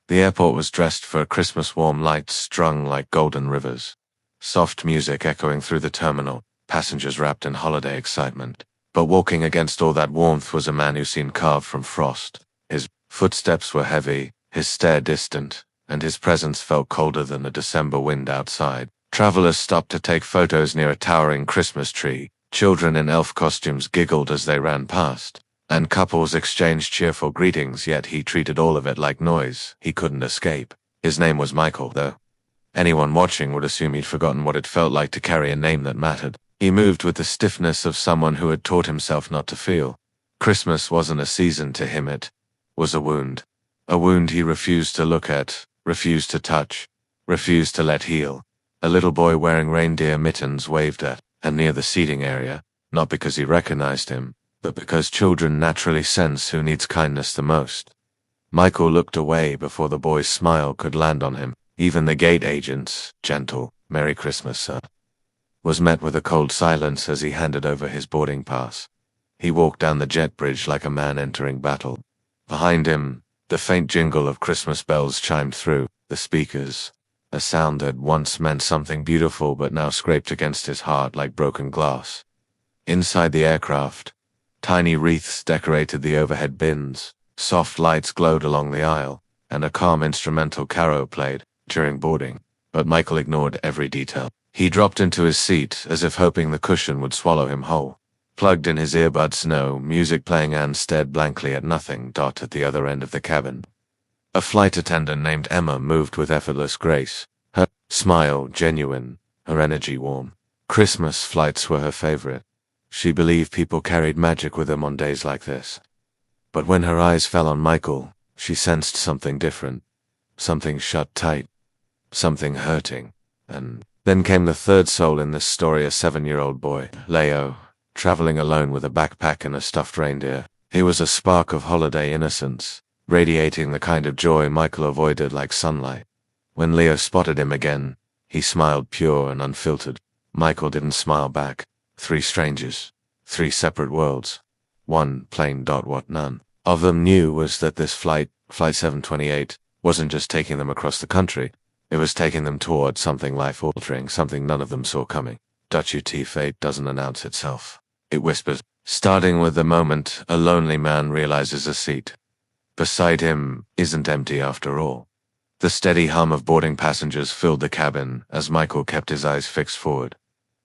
The airport was dressed for Christmas, warm lights strung like golden rivers. Soft music echoing through the terminal, passengers wrapped in holiday excitement. But walking against all that warmth was a man who seemed carved from frost. His footsteps were heavy, his stare distant, and his presence felt colder than the December wind outside. Travelers stopped to take photos near a towering Christmas tree. Children in elf costumes giggled as they ran past, and couples exchanged cheerful greetings, yet he treated all of it like noise he couldn't escape. His name was Michael, though. Anyone watching would assume he'd forgotten what it felt like to carry a name that mattered. He moved with the stiffness of someone who had taught himself not to feel. Christmas wasn't a season to him, it was a wound. A wound he refused to look at, refused to touch, refused to let heal. A little boy wearing reindeer mittens waved at and near the seating area, not because he recognized him, but because children naturally sense who needs kindness the most. Michael looked away before the boy's smile could land on him. Even the gate agent's gentle, "Merry Christmas, sir," was met with a cold silence as he handed over his boarding pass. He walked down the jet bridge like a man entering battle. Behind him, the faint jingle of Christmas bells chimed through the speakers, a sound that once meant something beautiful but now scraped against his heart like broken glass. Inside the aircraft, tiny wreaths decorated the overhead bins, soft lights glowed along the aisle, and a calm instrumental carol played during boarding. But Michael ignored every detail. He dropped into his seat as if hoping the cushion would swallow him whole. Plugged in his earbuds, no music playing, and stared blankly at nothing. At the other end of the cabin, a flight attendant named Emma moved with effortless grace, her smile genuine, her energy warm. Christmas flights were her favorite. She believed people carried magic with them on days like this. But when her eyes fell on Michael, she sensed something different. Something shut tight. Something hurting. And then came the third soul in this story, a 7-year-old boy, Leo, traveling alone with a backpack and a stuffed reindeer. He was a spark of holiday innocence, radiating the kind of joy Michael avoided like sunlight. When Leo spotted him again, he smiled pure and unfiltered. Michael didn't smile back. 3 strangers. 3 separate worlds. One plain. What none of them knew was that this Flight 728, wasn't just taking them across the country. It was taking them toward something life-altering, something none of them saw coming. Fate doesn't announce itself. It whispers, starting with the moment a lonely man realizes a seat beside him isn't empty after all. The steady hum of boarding passengers filled the cabin as Michael kept his eyes fixed forward,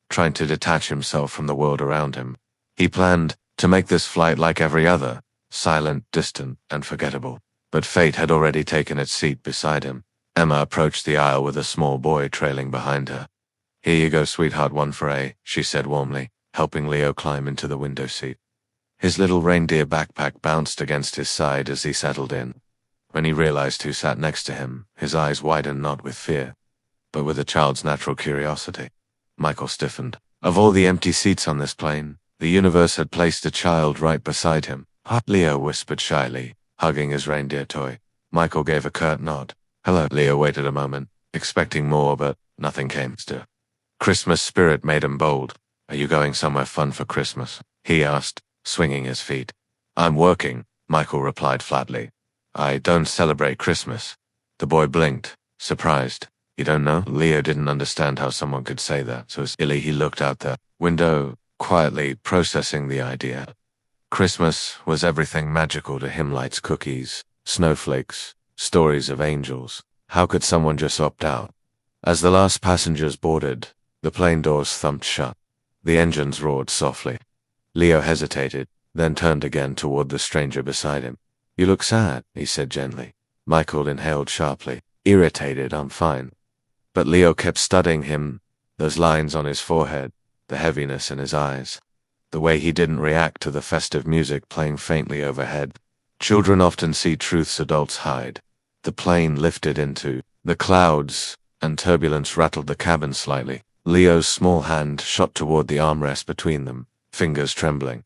trying to detach himself from the world around him. He planned to make this flight like every other, silent, distant, and forgettable. But fate had already taken its seat beside him. Emma approached the aisle with a small boy trailing behind her. "Here you go, sweetheart, one for A," she said warmly, helping Leo climb into the window seat. His little reindeer backpack bounced against his side as he settled in. When he realized who sat next to him, his eyes widened not with fear, but with a child's natural curiosity. Michael stiffened. Of all the empty seats on this plane, the universe had placed a child right beside him. Leo whispered shyly, hugging his reindeer toy. Michael gave a curt nod. "Hello." Leo waited a moment, expecting more, but nothing came. Christmas spirit made him bold. "Are you going somewhere fun for Christmas?" he asked, swinging his feet. "I'm working," Michael replied flatly. "I don't celebrate Christmas." The boy blinked, surprised. "You don't know?" Leo didn't understand how someone could say that, so silly he looked out the window, quietly processing the idea. Christmas was everything magical to him: lights, cookies, snowflakes, stories of angels. How could someone just opt out? As the last passengers boarded, the plane doors thumped shut. The engines roared softly. Leo hesitated, then turned again toward the stranger beside him. "You look sad," he said gently. Michael inhaled sharply, irritated. "I'm fine." But Leo kept studying him, those lines on his forehead, the heaviness in his eyes, the way he didn't react to the festive music playing faintly overhead. Children often see truths adults hide. The plane lifted into the clouds, and turbulence rattled the cabin slightly. Leo's small hand shot toward the armrest between them, fingers trembling.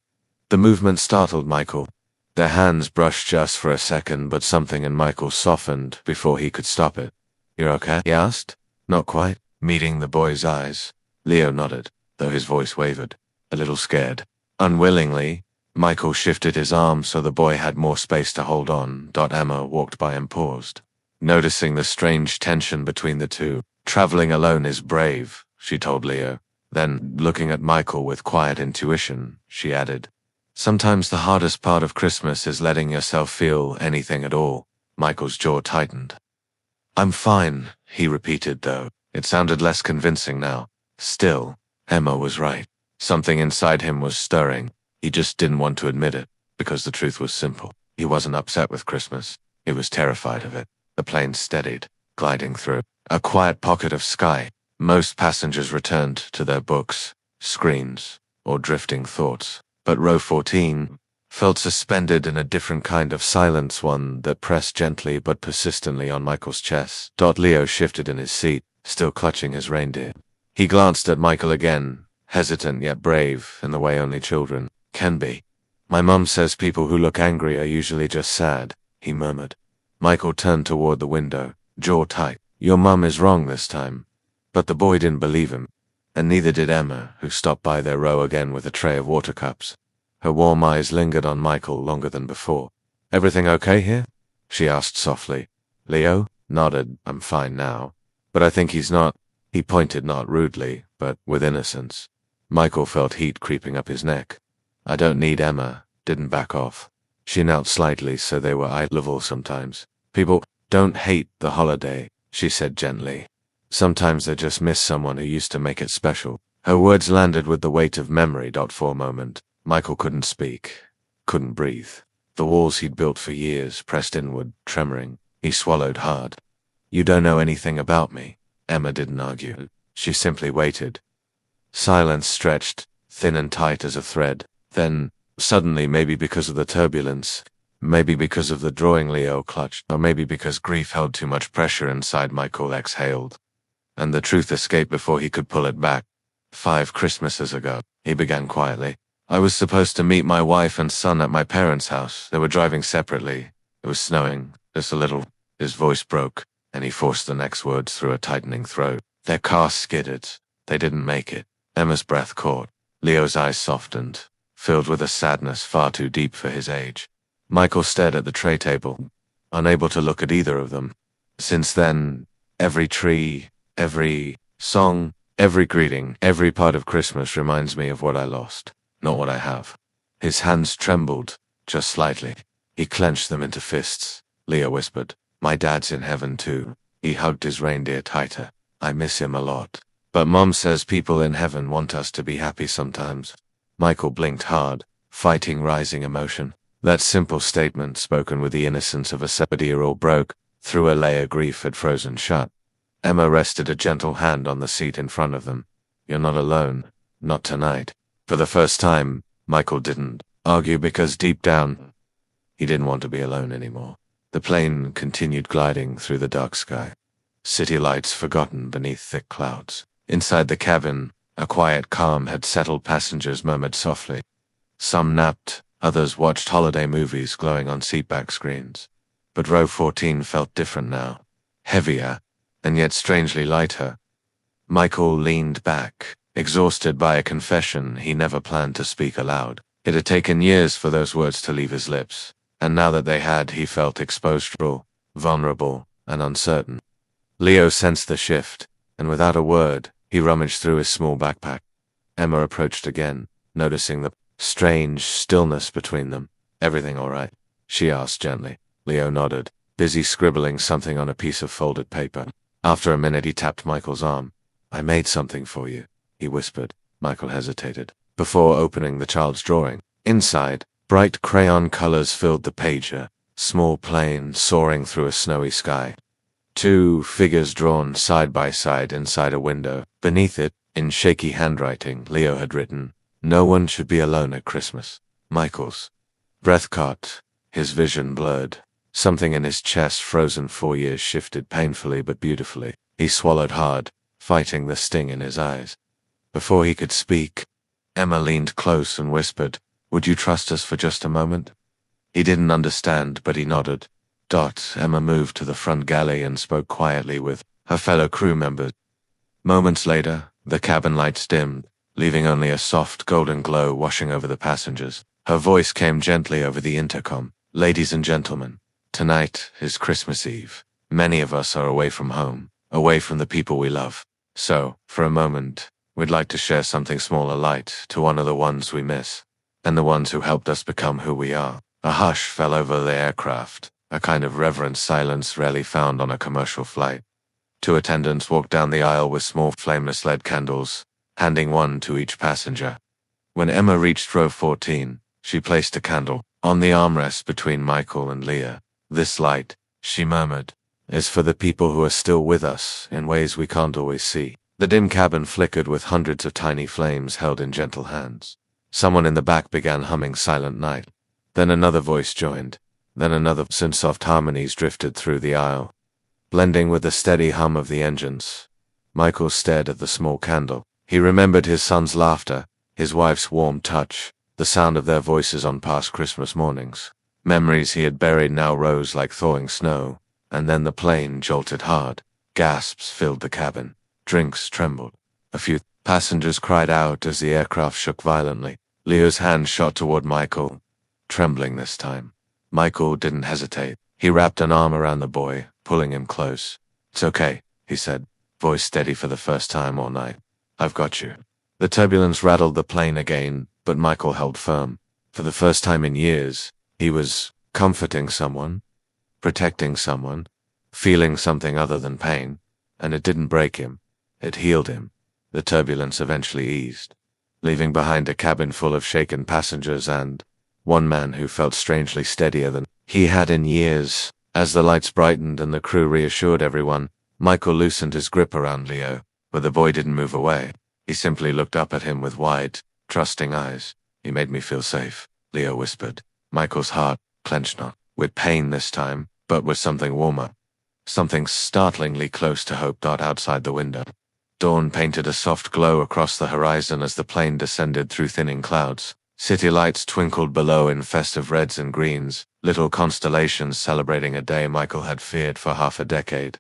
The movement startled Michael. Their hands brushed just for a second, but something in Michael softened before he could stop it. "You're okay?" he asked. "Not quite." Meeting the boy's eyes, Leo nodded, though his voice wavered, a little scared. Unwillingly, Michael shifted his arm so the boy had more space to hold on. Emma walked by and paused. noticing the strange tension between the two. Traveling alone is brave, she told Leo. Then, looking at Michael with quiet intuition, she added, sometimes the hardest part of Christmas is letting yourself feel anything at all. Michael's jaw tightened. I'm fine, he repeated, though it sounded less convincing now. Still, Emma was right. Something inside him was stirring. He just didn't want to admit it, because the truth was simple. He wasn't upset with Christmas. He was terrified of it. The plane steadied, gliding through a quiet pocket of sky. Most passengers returned to their books, screens, or drifting thoughts. But row 14 felt suspended in a different kind of silence, one that pressed gently but persistently on Michael's chest. Leo shifted in his seat, still clutching his reindeer. He glanced at Michael again, hesitant yet brave, in the way only children can be. My mum says people who look angry are usually just sad, he murmured. Michael turned toward the window, jaw tight. Your mum is wrong this time. But the boy didn't believe him, and neither did Emma, who stopped by their row again with a tray of water cups. Her warm eyes lingered on Michael longer than before. Everything okay here? She asked softly. Leo nodded. I'm fine now. But I think he's not. He pointed, not rudely, but with innocence. Michael felt heat creeping up his neck. I don't need Emma, didn't back off. She knelt slightly so they were eye level sometimes. People don't hate the holiday, she said gently. Sometimes they just miss someone who used to make it special. Her words landed with the weight of memory. For a moment, Michael couldn't speak, couldn't breathe. The walls he'd built for years pressed inward, tremoring. He swallowed hard. You don't know anything about me. Emma didn't argue. She simply waited. Silence stretched, thin and tight as a thread. Then, suddenly, maybe because of the turbulence, maybe because of the drawing Leo clutched, or maybe because grief held too much pressure inside, Michael exhaled. And the truth escaped before he could pull it back. 5 Christmases ago, he began quietly. I was supposed to meet my wife and son at my parents' house. They were driving separately. It was snowing, just a little. His voice broke, and he forced the next words through a tightening throat. Their car skidded. They didn't make it. Emma's breath caught. Leo's eyes softened, filled with a sadness far too deep for his age. Michael stared at the tray table, unable to look at either of them. Since then, every tree, every song, every greeting, every part of Christmas reminds me of what I lost, not what I have. His hands trembled, just slightly. He clenched them into fists. Leo whispered, my dad's in heaven too. He hugged his reindeer tighter. I miss him a lot. But Mom says people in heaven want us to be happy sometimes. Michael blinked hard, fighting rising emotion. That simple statement, spoken with the innocence of a 70-year-old, broke through a layer grief had frozen shut. Emma rested a gentle hand on the seat in front of them. You're not alone. Not tonight. For the first time, Michael didn't argue because deep down, he didn't want to be alone anymore. The plane continued gliding through the dark sky. City lights forgotten beneath thick clouds. Inside the cabin, a quiet calm had settled. Passengers murmured softly. Some napped, others watched holiday movies glowing on seatback screens. But row 14 felt different now. Heavier, and yet strangely lighter. Michael leaned back, exhausted by a confession he never planned to speak aloud. It had taken years for those words to leave his lips, and now that they had, he felt exposed, vulnerable, and uncertain. Leo sensed the shift, and without a word, he rummaged through his small backpack. Emma approached again, noticing the strange stillness between them. Everything all right? She asked gently. Leo nodded, busy scribbling something on a piece of folded paper. After a minute, he tapped Michael's arm. I made something for you, he whispered. Michael hesitated, before opening the child's drawing. Inside, bright crayon colors filled the pager, small plane soaring through a snowy sky. 2 figures drawn side by side inside a window. Beneath it, in shaky handwriting, Leo had written, No one should be alone at Christmas. Michael's breath caught, his vision blurred. Something in his chest, frozen 4 years, shifted painfully but beautifully. He swallowed hard, fighting the sting in his eyes. Before he could speak, Emma leaned close and whispered, Would you trust us for just a moment? He didn't understand, but he nodded. Emma moved to the front galley and spoke quietly with her fellow crew members. Moments later, the cabin lights dimmed, leaving only a soft golden glow washing over the passengers. Her voice came gently over the intercom. Ladies and gentlemen, tonight is Christmas Eve. Many of us are away from home, away from the people we love. So, for a moment, we'd like to share something small or light to honor the ones we miss, and the ones who helped us become who we are. A hush fell over the aircraft, a kind of reverent silence rarely found on a commercial flight. Two attendants walked down the aisle with small flameless lead candles, handing one to each passenger. When Emma reached row 14, she placed a candle on the armrest between Michael and Leah. "This light," she murmured, "is for the people who are still with us in ways we can't always see." The dim cabin flickered with hundreds of tiny flames held in gentle hands. Someone in the back began humming Silent Night. Then another voice joined. Then another, and soft harmonies drifted through the aisle, blending with the steady hum of the engines. Michael stared at the small candle. He remembered his son's laughter, his wife's warm touch, the sound of their voices on past Christmas mornings. Memories he had buried now rose like thawing snow, and then the plane jolted hard. Gasps filled the cabin. Drinks trembled. A few passengers cried out as the aircraft shook violently. Leo's hand shot toward Michael, trembling this time. Michael didn't hesitate. He wrapped an arm around the boy, pulling him close. "It's okay," he said, voice steady for the first time all night. "I've got you." The turbulence rattled the plane again, but Michael held firm. For the first time in years, he was comforting someone, protecting someone, feeling something other than pain, and it didn't break him. It healed him. The turbulence eventually eased, leaving behind a cabin full of shaken passengers and one man who felt strangely steadier than he had in years. As the lights brightened and the crew reassured everyone, Michael loosened his grip around Leo, but the boy didn't move away. He simply looked up at him with wide, trusting eyes. "He made me feel safe," Leo whispered. Michael's heart clenched, not with pain this time, but with something warmer. Something startlingly close to hope. Outside the window, dawn painted a soft glow across the horizon as the plane descended through thinning clouds. City lights twinkled below in festive reds and greens, little constellations celebrating a day Michael had feared for half a decade.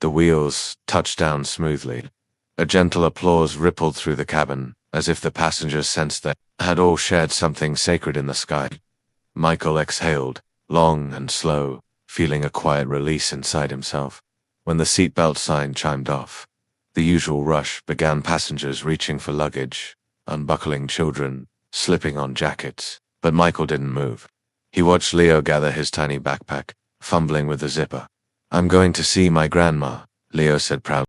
The wheels touched down smoothly. A gentle applause rippled through the cabin, as if the passengers sensed they had all shared something sacred in the sky. Michael exhaled, long and slow, feeling a quiet release inside himself. When the seatbelt sign chimed off, the usual rush began, passengers reaching for luggage, unbuckling children, slipping on jackets. But Michael didn't move. He watched Leo gather his tiny backpack, fumbling with the zipper. "I'm going to see my grandma," Leo said proudly.